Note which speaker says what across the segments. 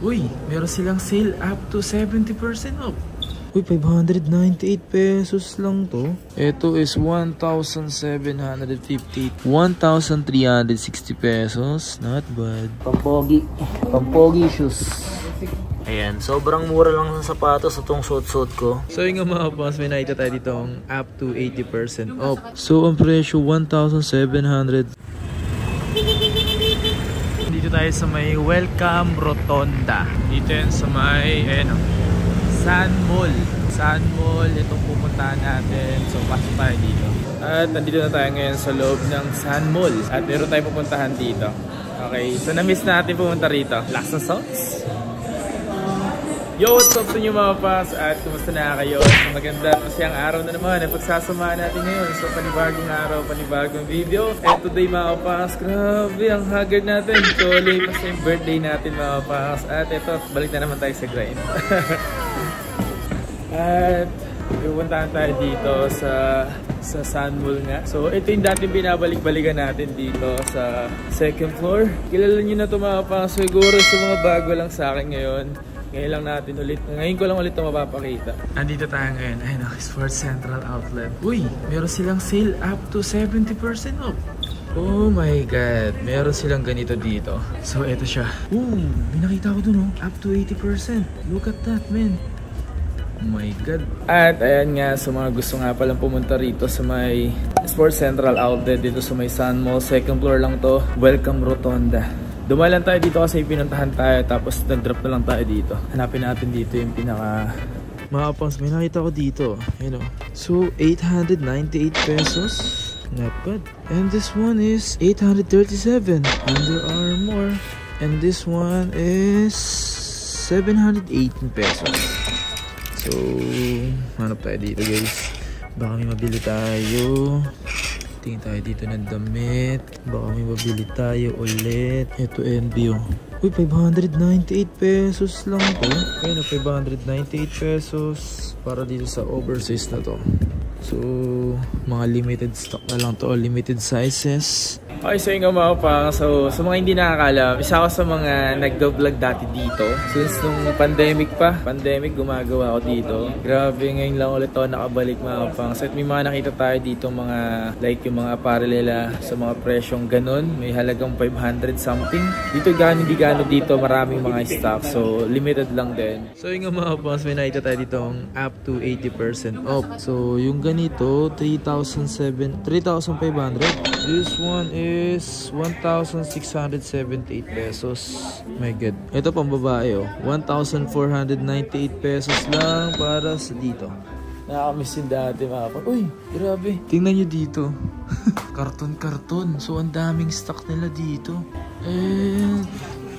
Speaker 1: Uy, meron silang sale up to 70% off. Uy, 598 pesos lang to. Ito is 1,750. 1,360 pesos. Not bad.
Speaker 2: Pampogi shoes. Ayan, sobrang mura lang ng sapatos itong suot-suot ko.
Speaker 1: So yung mga boss, may nakita tayo dito up to 80% off. So ang presyo 1,700. Dito tayo sa may Welcome Rotonda. Dito yan sa may Sun Mall. Sun Mall, itong pupuntahan natin. So pasok tayo dito. At nandito na tayo ngayon sa loob ng Sun Mall. At meron tayo pupuntahan dito. Okay, so na-miss natin pumunta rito. Last na socks. Yo, what's up sa inyo mga pas? At kumusta na kayo? Maganda at masayang araw na naman ang pagsasamahan natin ngayon. So panibagong araw, panibagong video. And today mga pas, grabe ang haggard natin. Tuloy pa sa yung birthday natin mga pas. At ito, balik na naman tayo sa grind. At pupuntahan tayo dito sa Sun Mall nga. So ito yung dating binabalik-balikan natin dito sa second floor. Kilala nyo na ito mga pas. Siguro sa mga bago lang sa akin ngayon. Ngayon lang natin ulit. Ngayon ko lang ulit ito mapapakita. Andito tayo ngayon. Ayun, Sports Central Outlet. Uy, meron silang sale up to 70% off. Oh my god, meron silang ganito dito. So ito siya. Ooh, may nakita ko dun up to 80%. Look at that, man. Oh my god. At ayan nga, sa mga gusto nga palang pumunta rito sa may Sports Central Outlet, dito sa may Sun Mall, second floor lang to. Welcome Rotonda. Dumalan tayo dito kasi pinuntahan tayo, tapos nag-drop na lang tayo dito. Hanapin natin dito yung pinaka... Mga pangs, may nakita ko dito. So, 898 pesos. Not bad. And this one is 837. Under Armour. And this one is 718 pesos. So, hanap tayo dito guys. Baka may mabili tayo. Tingin tayo dito ng damit. Baka may mabili tayo ulit. Ito NBO. Uy, 598 pesos lang to. Ayun, 598 pesos para dito sa oversize na to. So, mga limited stock na lang to. Limited sizes. Okay, so yung mga pa. So, sa mga hindi nakakaalam, isa ako sa mga nag-vlog dati dito. Since nung pandemic pa, gumagawa ako dito. Grabe, ngayon lang ulit ako nakabalik mga pang. So, may mga nakita tayo dito, mga like yung mga apparel nila sa mga presyong ganun. May halagang 500 something. Dito hindi gano'n dito, maraming mga stock. So, limited lang din. So, yung mga pang, may nakita tayo dito up to 80% off. So, yung ganito, 3,500. This one is 1,678 pesos. My god. Ito pang babae 1,498 pesos lang para sa dito. Nakakamiss yung dati mga pa. Uy, grabe. Tingnan nyo dito. Karton. So, ang daming stock nila dito. And,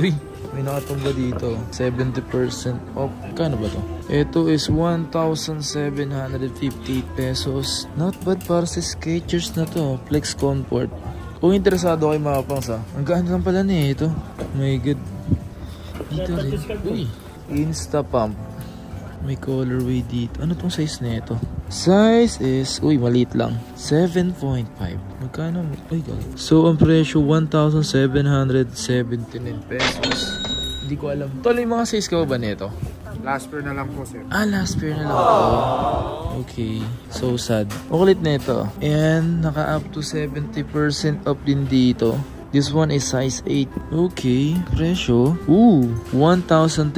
Speaker 1: uy, may nakatumba dito. 70% off. Kano ba to? Ito is 1,758 pesos. Not bad para sa Skechers na to. Flex Comfort. Kung interesado kayo mga pangs ang gaan lang pala niya ito. My god. Dito rin. Uy. Insta Pump. May colorway dito. Ano tong size na ito? Size is, uy, maliit lang. 7.5. Magkano? Uy, galing. So, ang presyo, 1,779 pesos. Hindi ko alam. Tol, yung mga size ka ba nito?
Speaker 3: Last pair na lang po, sir.
Speaker 1: Last pair na lang po. Okay. So sad. Makulit na ito. And naka up to 70% off din dito. This one is size 8. Okay. Presyo. 1,360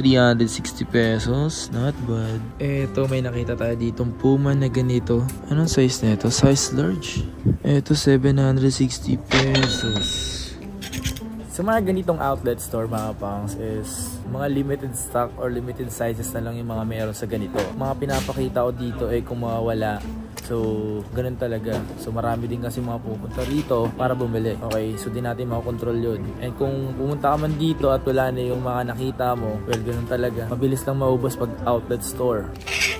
Speaker 1: pesos. Not bad. Eto, may nakita tayo ditong Puma na ganito. Anong size na ito? Size large. Eto, 760 pesos. Sa mga ganitong outlet store mga pangs is mga limited stock or limited sizes na lang yung mga meron sa ganito. Mga pinapakita ko dito ay kung mawawala. So, ganun talaga. So, marami din kasi mga pupunta rito para bumili. Okay, so di natin makakontrol yun. And kung pumunta ka man dito at wala na yung mga nakita mo, well, ganun talaga. Mabilis lang maubos pag outlet store.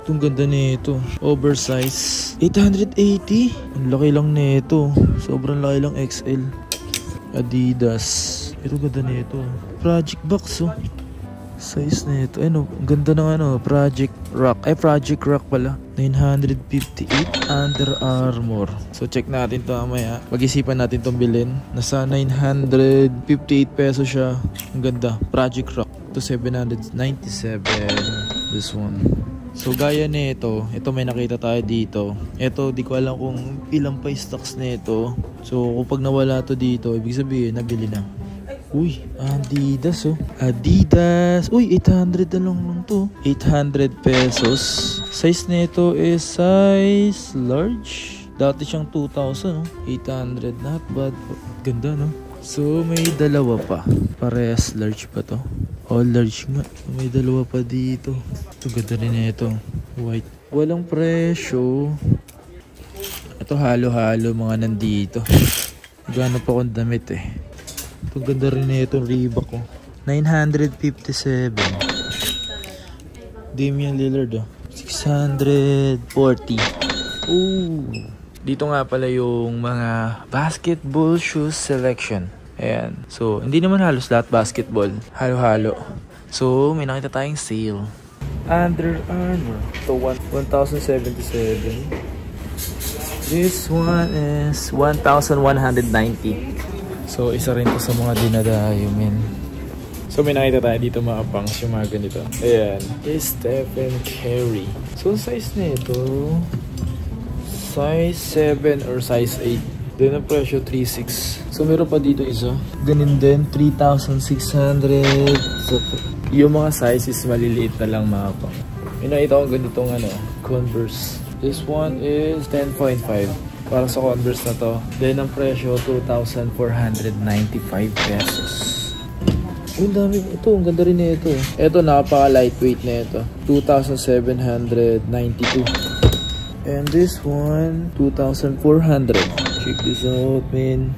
Speaker 1: Itong ganda nito. Oversize. 880. Ang laki lang nito. Sobrang laki lang XL. Adidas. Ito ganda nito. Project box size na ito. Ano, ganda ng Project Rock. Project Rock pala. 958 Under Armour. So check natin to mamaya. Pag-isipan natin tong bilhin. Nasa 958 pesos siya. Ang ganda. Project Rock. to 797. This one. So gaya nito, ito may nakita tayo dito. Ito, di ko alam kung ilang pa stocks nito. So kapag nawala to dito, ibig sabihin nabili na. Uy, Adidas oh. Adidas. Uy, 800 na lang to. 800 pesos. Size nito is size large. Dati siyang 2,000 oh. 800, not bad. Ganda no? So may dalawa pa. Parehas large pa to. All large nga. May dalawa pa dito. Ito ganda rin ito. White. Walang presyo. Ito halo-halo mga nandito. Gano'n pa akong damit eh. Ito ganda rin ito. Reebok ko. 957. Damian Lillard oh. 640. Ooh. Dito nga pala yung mga basketball shoes selection. Ayan. So, hindi naman halos lahat basketball. Halo-halo. So, may nakita tayong sale. Under Armour. So, 1,077. This one is 1,190. So, isa rin to sa mga dinadayo, men. So, may nakita tayo dito mga pangs yung mga ganito. Ayan. Is Stephen Curry. So, size nito size 7 or size 8. Then ang presyo 3,600. So meron pa dito isa. Ganun din 3,600. So yung mga sizes maliliit na lang mga pang. May nakita ko ganitong Converse. This one is 10.5 para sa Converse na to. Then ang presyo 2,495 pesos. Ang dami. Ito, ang ganda rin na ito. Ito napaka lightweight na ito. 2,792. And this one 2,400. Check this out, man.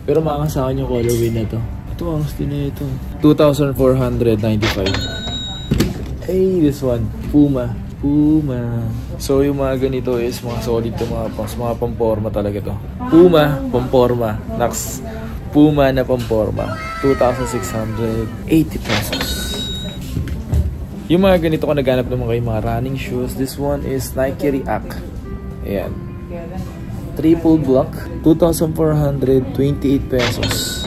Speaker 1: Pero makakasa akin yung colorway na to. Ito, ang skin na ito. 2,495. Hey, this one. Puma. So, yung mga ganito is mga solid to mga pangs. Mga pamporma talaga to. Puma, pamporma. Next. Puma na pamporma. 2,680 pesos. Yung mga ganito ko naghanap naman kayo mga running shoes. This one is Nike React. Ayan. Triple block, 2,428 pesos.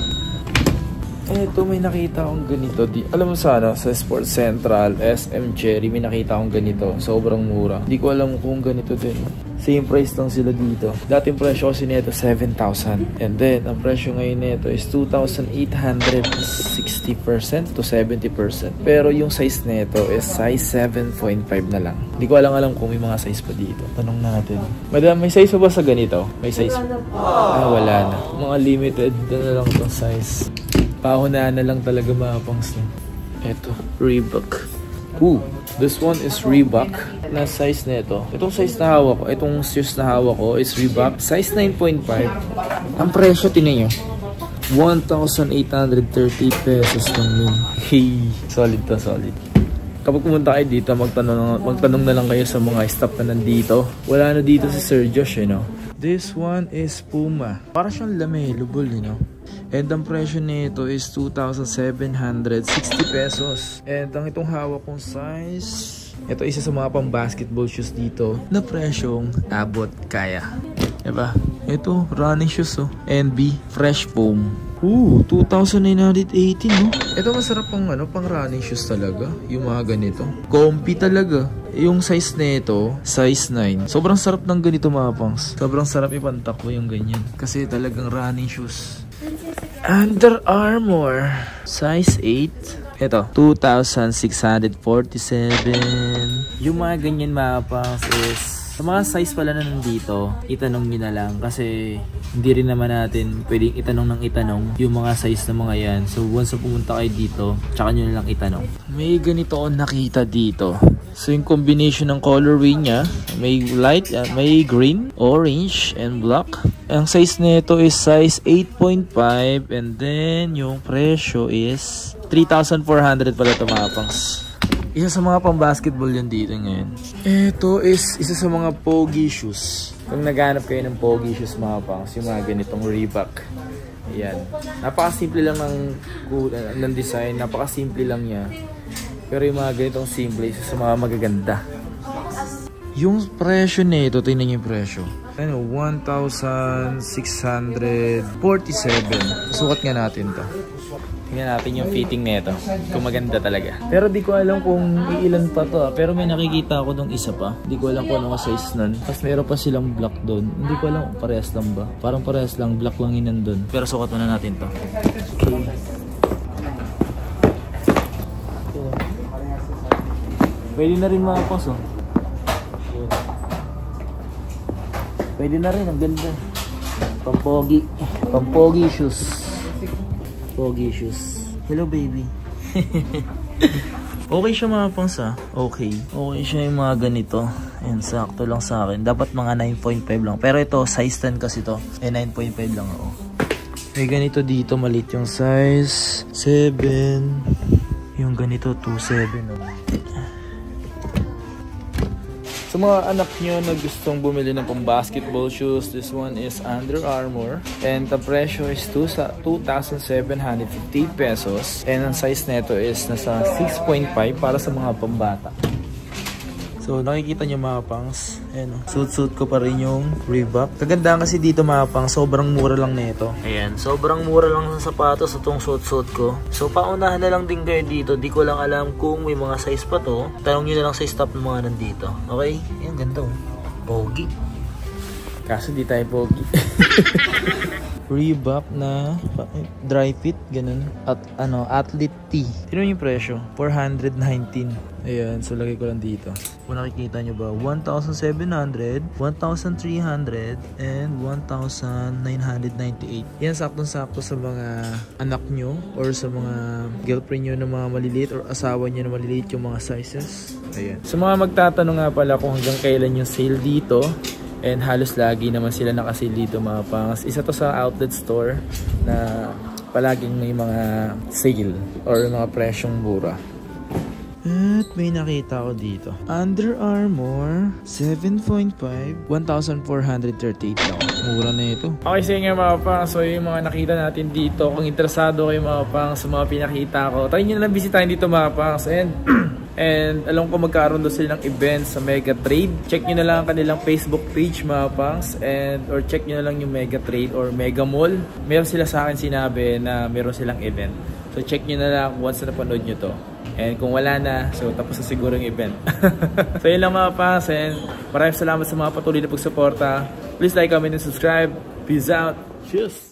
Speaker 1: Ito may nakita akong ganito. Alam mo sa Sports Central, SM Cherry, may nakita akong ganito. Sobrang mura. Hindi ko alam kung ganito din. Same price lang sila dito. Dating presyo kasi nito 7,000. And then, ang presyo ngayon nito is 2,860% to 70%. Pero yung size nito is size 7.5 na lang. Hindi ko alam kung may mga size pa dito. Tanong natin. Madam, may size pa ba sa ganito? May size pa? Wala na. Mga limited na lang itong size. Pahunahan na lang talaga mga pangs. Ito, Reebok. This one is Reebok na size nito. Itong size na hawak ko, itong shoes na hawak ko is Reebok size 9.5. Ang presyo tinan nyo 1,830 pesos lang yun. Hey, solid to, solid. Kapag pumunta kayo dito, magtanong na lang kayo sa mga staff na nandito. Wala na dito si Sir Josh, you know. This one is Puma. Para siyang lamelo ball, you know. And ang presyo nito is 2,760 pesos. And ang itong hawak kong size, ito isa sa mga pang basketball shoes dito na presyong abot kaya. Diba? Ito, running shoes oh. NB Fresh Foam. 2,918 no? Ito masarap pang pang running shoes talaga. Yung mga ganito. Comfy talaga. Yung size nito, size 9. Sobrang sarap ng ganito mga pangs. Sobrang sarap ipantakbo yung ganyan. Kasi talagang running shoes. Under Armour size 8. Ito 2,647. Yung mga ganyan mga pangs is sa mga size pala na nandito, itanong nyo na lang kasi hindi rin naman natin pwedeng itanong ng itanong yung mga size na mga yan. So once na pumunta kayo dito, tsaka nyo na lang itanong. May ganito akong nakita dito. So yung combination ng colorway niya, may light, may green, orange, and black. Ang size nito is size 8.5 and then yung presyo is 3,400 pala ito mga pangs. Isa sa mga pang-basketball yan dito ngayon. Ito is isa sa mga pogi shoes. Kung naghanap kayo ng pogi shoes mga pangs, yung mga ganitong Reebok. Ayan. Napakasimple lang ng design. Napakasimple lang niya. Pero yung mga ganitong simple, isa sa mga magaganda. Yung presyo nito, tingnan niyo yung presyo. 1,647. Sukat nga natin to. Tingnan natin yung fitting nito. Kung maganda talaga. Pero di ko alam kung iilan pa to. Pero may nakikita ako nung isa pa. Di ko alam kung anong size nun. Tapos meron pa silang black doon. Hindi ko alam kung parehas lang ba. Parang parehas lang. Black lang yun nandun. Pero sukat muna natin to. Okay. Pwede na rin mga pos, oh. Pwede na rin, ang ganda. Pampogi. Pampogi shoes. Pogi shoes. Hello, baby. Okay siya mga pons, ah. Okay. Okay siya yung mga ganito. Ayan, sakto lang sa akin. Dapat mga 9.5 lang. Pero ito, size 10 kasi to. 9.5 lang ako. May ganito dito, maliit yung size. 7. Yung ganito, 2.7. Oh. Sa mga anak nyo na gustong bumili ng pang basketball shoes, this one is Under Armour. And the presyo is 2,750 pesos. And ang size nito is nasa 6.5 para sa mga pambata. So nakikita nyo mga pangs, ayan, suit ko pa rin yung Reebok. Kagandahan kasi dito mga pangs, sobrang mura lang nito.
Speaker 2: Ayan, sobrang mura lang sa sapatos itong suit ko. So paunahan na lang din kayo dito. Di ko lang alam kung may mga size pa to. Tanong nyo na lang sa staff ng mga nandito. Okay? Ayan, ganda oh. Pogi.
Speaker 1: Kaso di tayo pogi. Reebok na dry fit, ganun. At ano, athlete tee. Tignan yung presyo, 419. Ayan, so lagay ko lang dito. Kung nakikita nyo ba, 1,700, 1,300, and 1,998. Yan, saktong-sakto sa mga anak nyo or sa mga girlfriend nyo na mga maliliit or asawa nyo na maliliit yung mga sizes. Ayan. Sa mga magtatanong nga pala kung hanggang kailan yung sale dito, and halos lagi naman sila nakasale dito mga pangs. Isa to sa outlet store na palaging may mga sale or mga presyong mura. At may nakita ko dito. Under Armour 7.5, 1,438 lang. Mura na ito. Okay, sige nga mga pang. So yung mga nakita natin dito, kung interesado kayo mga pang sa mga pinakita ko, try nyo na lang bisitahin dito mga pangs. And alam ko magkaroon doon sila ng event sa Mega Trade. Check nyo na lang ang kanilang Facebook page mga pangs. Or check nyo na lang yung Mega Trade or Mega Mall. Meron sila sa akin sinabi na meron silang event. So check nyo na lang once na napanood nyo to. And kung wala na, so tapos na siguro yung event. So yun lang mga pangs. And maraming salamat sa mga patuloy na pagsuporta. Please like, comment, and subscribe. Peace out. Cheers!